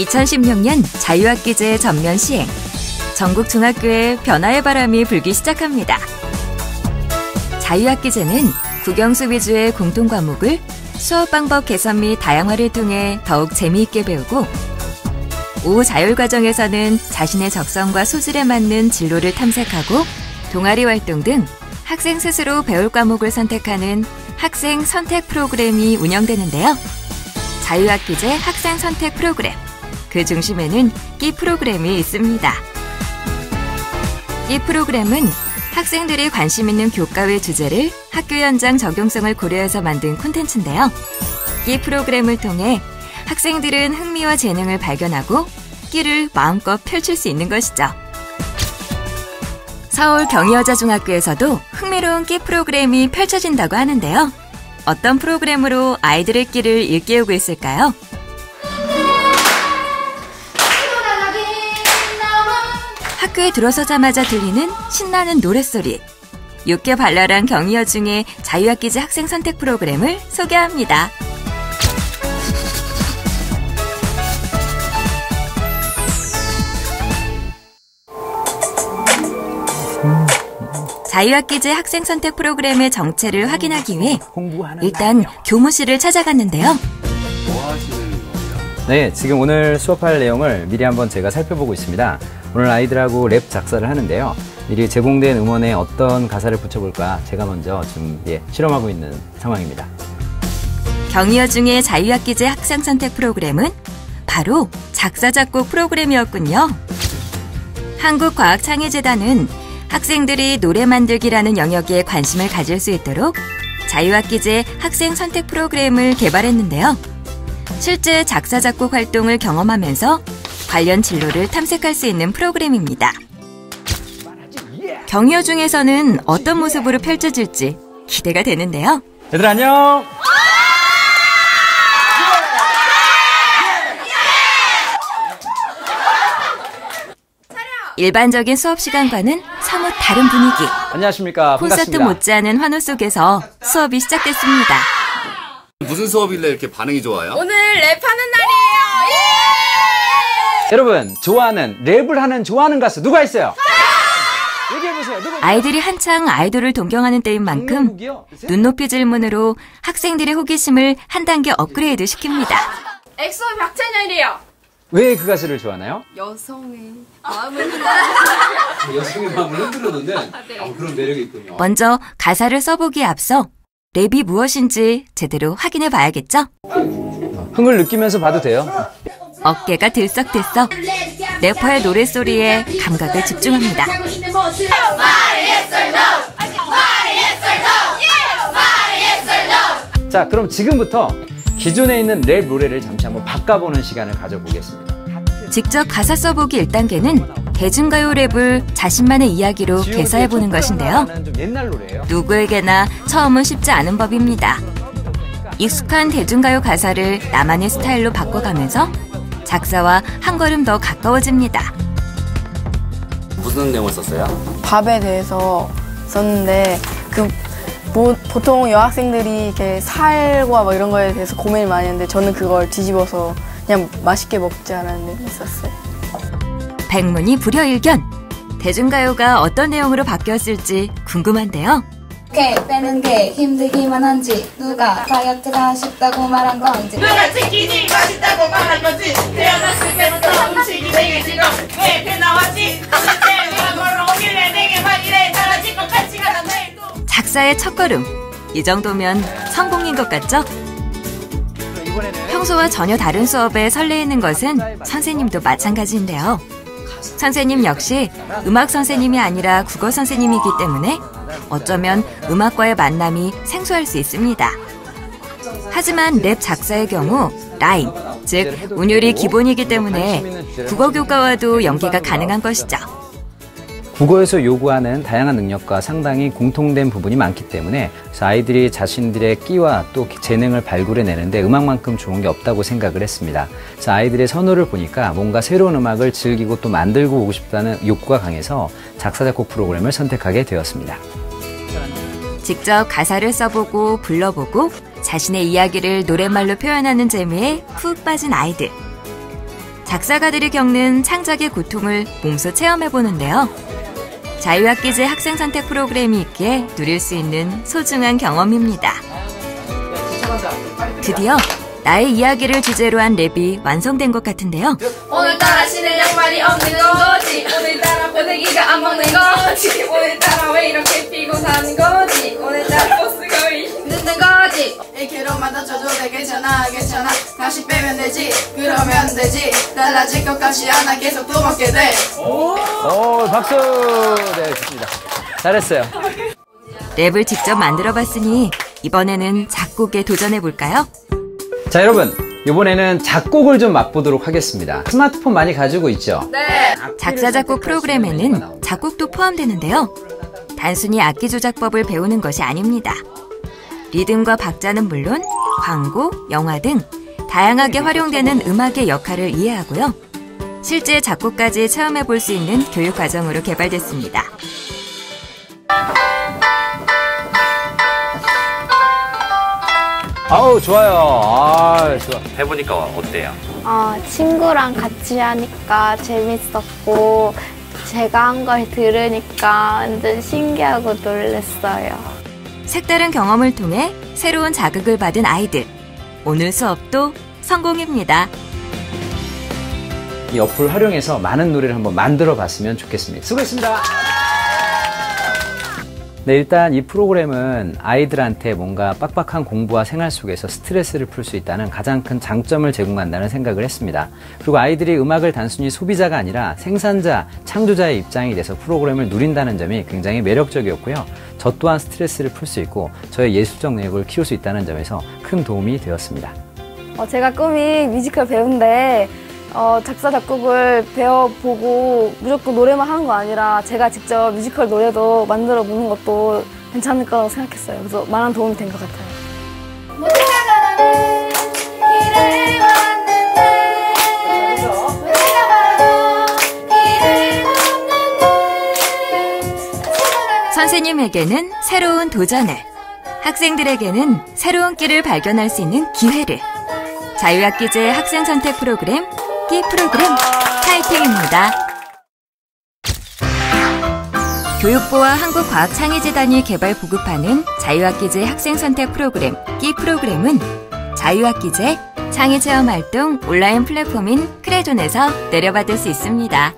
2016년 자유학기제 전면 시행. 전국 중학교에 변화의 바람이 불기 시작합니다. 자유학기제는 국영수 위주의 공통 과목을 수업 방법 개선 및 다양화를 통해 더욱 재미있게 배우고, 오후 자율 과정에서는 자신의 적성과 소질에 맞는 진로를 탐색하고 동아리 활동 등 학생 스스로 배울 과목을 선택하는 학생 선택 프로그램이 운영되는데요. 자유학기제 학생 선택 프로그램, 그 중심에는 끼 프로그램이 있습니다. 끼 프로그램은 학생들이 관심 있는 교과의 주제를 학교 현장 적용성을 고려해서 만든 콘텐츠인데요. 끼 프로그램을 통해 학생들은 흥미와 재능을 발견하고 끼를 마음껏 펼칠 수 있는 것이죠. 서울 경희여자중학교에서도 흥미로운 끼 프로그램이 펼쳐진다고 하는데요. 어떤 프로그램으로 아이들의 끼를 일깨우고 있을까요? 학교에 들어서자마자 들리는 신나는 노랫소리. 육회 발랄한 경희여중의 자유학기제 학생 선택 프로그램을 소개합니다. 자유학기제 학생 선택 프로그램의 정체를 확인하기 위해 일단 교무실을 찾아갔는데요. 네, 지금 오늘 수업할 내용을 미리 한번 제가 살펴보고 있습니다. 오늘 아이들하고 랩 작사를 하는데요. 미리 제공된 음원에 어떤 가사를 붙여볼까 제가 먼저 좀 실험하고 있는 상황입니다. 경희여중의 자유학기제 학생 선택 프로그램은 바로 작사 작곡 프로그램이었군요. 한국과학창의재단은 학생들이 노래 만들기라는 영역에 관심을 가질 수 있도록 자유학기제 학생 선택 프로그램을 개발했는데요. 실제 작사 작곡 활동을 경험하면서 관련 진로를 탐색할 수 있는 프로그램입니다. 경희여중에서는 어떤 모습으로 펼쳐질지 기대가 되는데요. 얘들 안녕! 일반적인 수업 시간과는 사뭇 다른 분위기. 안녕하십니까. 콘서트 반갑습니다. 못지않은 환호 속에서 수업이 시작됐습니다. 무슨 수업일래 이렇게 반응이 좋아요? 오늘 랩하는 날이에요. 예! 여러분, 좋아하는 가수 누가 있어요? 얘기해보세요. 누구? 아이들이 한창 아이돌을 동경하는 때인 만큼 눈높이 질문으로 학생들의 호기심을 한 단계 업그레이드 시킵니다. 엑소 박찬열이에요. 왜 그 가수를 좋아하나요? 여성의 마음을 여성의 마음을 흔들었는데 그런 매력이 있군요. 먼저 가사를 써보기에 앞서 랩이 무엇인지 제대로 확인해 봐야겠죠? 흥을 느끼면서 봐도 돼요. 어깨가 들썩들썩. 래퍼의 노랫소리에 감각을 집중합니다. 자, 그럼 지금부터 기존에 있는 랩 노래를 잠시 한번 바꿔보는 시간을 가져보겠습니다. 직접 가사 써보기 1단계는 대중가요 랩을 자신만의 이야기로 개사해보는 것인데요. 좀 옛날 노래예요. 누구에게나 처음은 쉽지 않은 법입니다. 익숙한 대중가요 가사를 나만의 스타일로 바꿔가면서 작사와 한 걸음 더 가까워집니다. 무슨 내용을 썼어요? 밥에 대해서 썼는데 보통 여학생들이 이렇게 살과 뭐 이런 거에 대해서 고민을 많이 했는데 저는 그걸 뒤집어서 그냥 맛있게 먹자라는 데 있었어요. 백문이 불여일견. 대중가요가 어떤 내용으로 바뀌었을지 궁금한데요. 게 빼는 게 힘들기만 한지 누가 다이어트가 쉽다고 말한 건지 누가 치킨이 맛있다고 말한 건지 태어났을 때부터 음식이 되게 싫어 왜 이렇게 나왔지? 도대체 내가 뭘 오길래 내게만 이래 달라질 것 같지가 않네. 작사의 첫걸음. 이 정도면 성공인 것 같죠? 평소와 전혀 다른 수업에 설레이는 것은 선생님도 마찬가지인데요. 선생님 역시 음악 선생님이 아니라 국어 선생님이기 때문에 어쩌면 음악과의 만남이 생소할 수 있습니다. 하지만 랩 작사의 경우 라임, 즉 운율이 기본이기 때문에 국어 교과와도 연계가 가능한 것이죠. 국어에서 요구하는 다양한 능력과 상당히 공통된 부분이 많기 때문에 아이들이 자신들의 끼와 또 재능을 발굴해내는데 음악만큼 좋은 게 없다고 생각을 했습니다. 그래서 아이들의 선호를 보니까 뭔가 새로운 음악을 즐기고 또 만들고 오고 싶다는 욕구가 강해서 작사 작곡 프로그램을 선택하게 되었습니다. 직접 가사를 써보고 불러보고 자신의 이야기를 노랫말로 표현하는 재미에 푹 빠진 아이들. 작사가들이 겪는 창작의 고통을 몸소 체험해보는데요. 자유학기제 학생선택 프로그램이 있기에 누릴 수 있는 소중한 경험입니다. 드디어 나의 이야기를 주제로 한 랩이 완성된 것 같은데요. 오늘따라 신을 양말이 없는 거지. 오늘따라 보내기가 안 먹는 거지. 오늘따라 왜 이렇게 피고 사는 거지. 오늘따라 버스가 왜 힘든 거지. 1kg만 더 쳐도 돼. 괜찮아 괜찮아. 다시 빼면 되지. 그러면 되지. 달라질 것 같지 않아. 계속 또 먹게 돼. 오, 박수! 네, 좋습니다. 잘했어요. 랩을 직접 만들어봤으니 이번에는 작곡에 도전해볼까요? 자, 여러분. 이번에는 작곡을 좀 맛보도록 하겠습니다. 스마트폰 많이 가지고 있죠? 네. 작사, 작곡 프로그램에는 작곡도 포함되는데요. 단순히 악기 조작법을 배우는 것이 아닙니다. 리듬과 박자는 물론 광고, 영화 등 다양하게 활용되는 음악의 역할을 이해하고요. 실제 작곡까지 체험해볼 수 있는 교육 과정으로 개발됐습니다. 아우, 좋아요. 아, 좋아. 해보니까 어때요? 친구랑 같이 하니까 재밌었고 제가 한 걸 들으니까 완전 신기하고 놀랐어요. 색다른 경험을 통해 새로운 자극을 받은 아이들. 오늘 수업도 성공입니다. 이 어플 활용해서 많은 노래를 한번 만들어 봤으면 좋겠습니다. 수고했습니다. 네, 일단 이 프로그램은 아이들한테 뭔가 빡빡한 공부와 생활 속에서 스트레스를 풀 수 있다는 가장 큰 장점을 제공한다는 생각을 했습니다. 그리고 아이들이 음악을 단순히 소비자가 아니라 생산자, 창조자의 입장이 돼서 프로그램을 누린다는 점이 굉장히 매력적이었고요. 저 또한 스트레스를 풀 수 있고 저의 예술적 능력을 키울 수 있다는 점에서 큰 도움이 되었습니다. 제가 꿈이 뮤지컬 배우인데 작사 작곡을 배워보고 무조건 노래만 하는 거 아니라 제가 직접 뮤지컬 노래도 만들어 보는 것도 괜찮을 거라고 생각했어요. 그래서 많은 도움이 된 것 같아요. 선생님에게는 새로운 도전을, 학생들에게는 새로운 길을 발견할 수 있는 기회를. 자유학기제 학생선택 프로그램 끼 프로그램 파이팅입니다. 교육부와 한국과학창의재단이 개발 보급하는 자유학기제 학생선택 프로그램 끼 프로그램은 자유학기제 창의체험활동 온라인 플랫폼인 크레존에서 내려받을 수 있습니다.